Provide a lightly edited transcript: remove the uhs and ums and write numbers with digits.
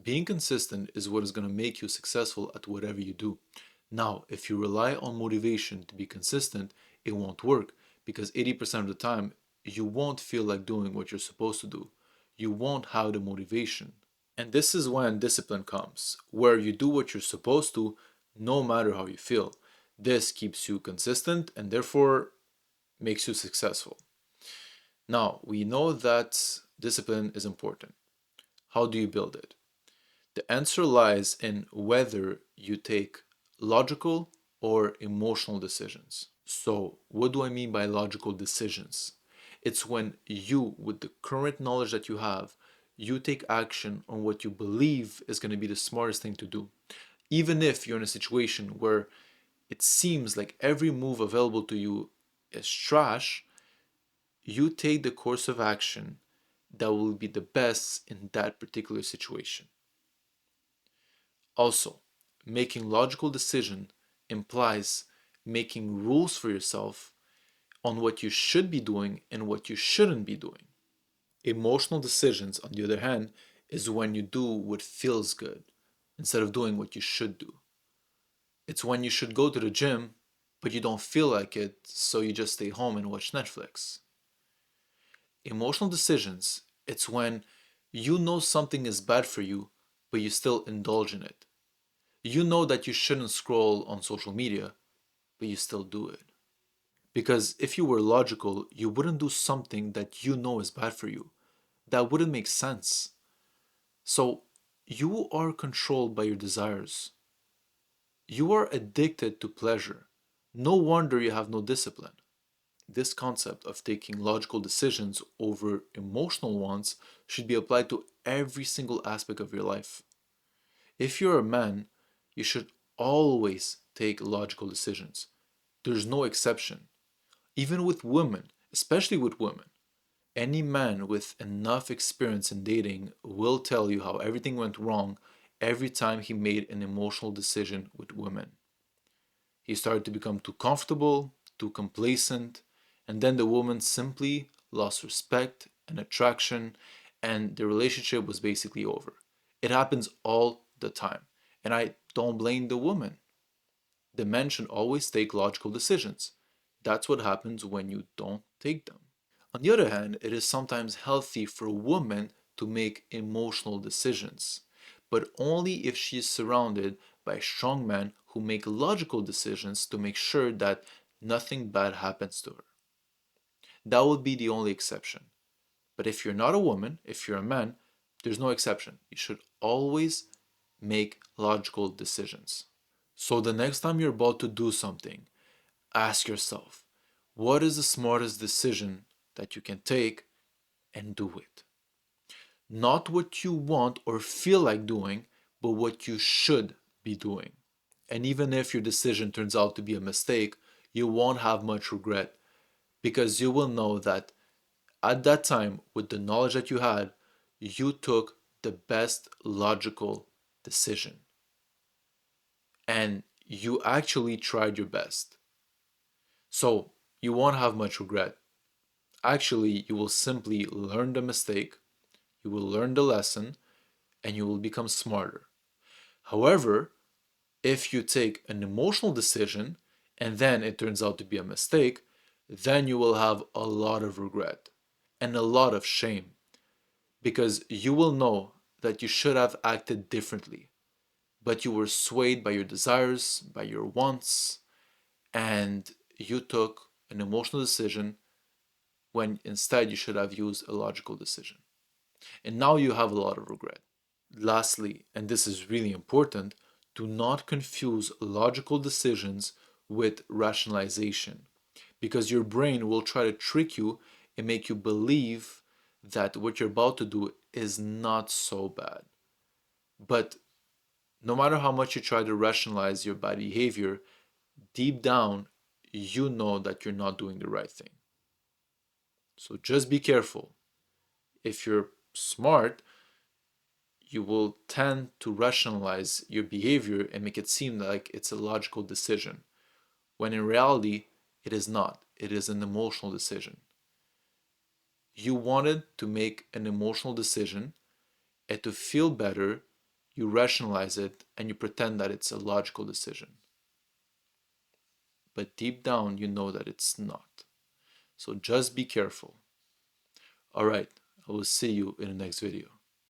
Being consistent is what is going to make you successful at whatever you do. Now, if you rely on motivation to be consistent, it won't work because 80% of the time you won't feel like doing what you're supposed to do. You won't have the motivation. And this is when discipline comes, where you do what you're supposed to no matter how you feel. This keeps you consistent and therefore makes you successful. Now, we know that discipline is important. How do you build it? The answer lies in whether you take logical or emotional decisions. So, what do I mean by logical decisions? It's when you, with the current knowledge that you have, you take action on what you believe is going to be the smartest thing to do. Even if you're in a situation where it seems like every move available to you is trash, you take the course of action that will be the best in that particular situation. Also, making logical decision implies making rules for yourself on what you should be doing and what you shouldn't be doing. Emotional decisions, on the other hand, is when you do what feels good instead of doing what you should do. It's when you should go to the gym, but you don't feel like it, so you just stay home and watch Netflix. Emotional decisions, it's when you know something is bad for you, but you still indulge in it. You know that you shouldn't scroll on social media, but you still do it. Because if you were logical, you wouldn't do something that you know is bad for you. That wouldn't make sense. So you are controlled by your desires. You are addicted to pleasure. No wonder you have no discipline. This concept of taking logical decisions over emotional ones should be applied to every single aspect of your life. If you're a man, you should always take logical decisions. There's no exception. Even with women, especially with women. Any man with enough experience in dating will tell you how everything went wrong every time he made an emotional decision with women. He started to become too comfortable, too complacent, and then the woman simply lost respect and attraction, and the relationship was basically over. It happens all the time, and I don't blame the woman. The men should always take logical decisions. That's what happens when you don't take them. On the other hand, it is sometimes healthy for a woman to make emotional decisions, but only if she is surrounded by strong men who make logical decisions to make sure that nothing bad happens to her. That would be the only exception. But if you're not a woman, if you're a man, there's no exception. You should always make logical decisions. So the next time you're about to do something, ask yourself, what is the smartest decision that you can take and do it? Not what you want or feel like doing, but what you should be doing. And even if your decision turns out to be a mistake, you won't have much regret because you will know that at that time, with the knowledge that you had, you took the best logical decision and you actually tried your best. So you won't have much regret. Actually, you will simply learn the mistake, you will learn the lesson, and you will become smarter. However, if you take an emotional decision and then it turns out to be a mistake, then you will have a lot of regret and a lot of shame because you will know that you should have acted differently, but you were swayed by your desires, by your wants, and you took an emotional decision when instead you should have used a logical decision. And now you have a lot of regret. Lastly, and this is really important, do not confuse logical decisions with rationalization because your brain will try to trick you and make you believe that what you're about to do is not so bad. But no matter how much you try to rationalize your bad behavior, deep down, you know that you're not doing the right thing. So just be careful. If you're smart, you will tend to rationalize your behavior and make it seem like it's a logical decision, when in reality, it is not. It is an emotional decision. You wanted to make an emotional decision and to feel better you rationalize it, and you pretend that it's a logical decision. But deep down, you know that it's not. So just be careful. All right, I will see you in the next video.